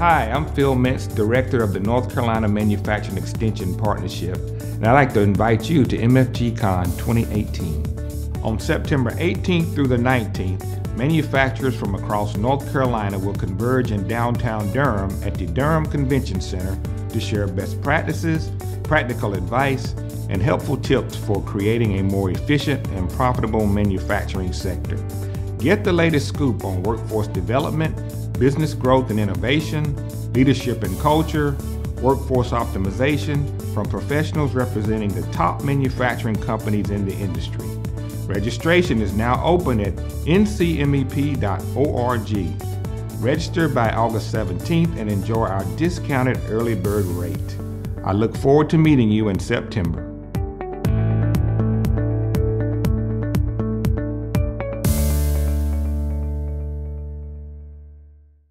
Hi, I'm Phil Mintz, Director of the North Carolina Manufacturing Extension Partnership, and I'd like to invite you to MFG-Con 2018. On September 18th through the 19th, manufacturers from across North Carolina will converge in downtown Durham at the Durham Convention Center to share best practices, practical advice, and helpful tips for creating a more efficient and profitable manufacturing sector. Get the latest scoop on workforce development, business growth and innovation, leadership and culture, workforce optimization from professionals representing the top manufacturing companies in the industry. Registration is now open at ncmep.org. Register by August 17th and enjoy our discounted early bird rate. I look forward to meeting you in September.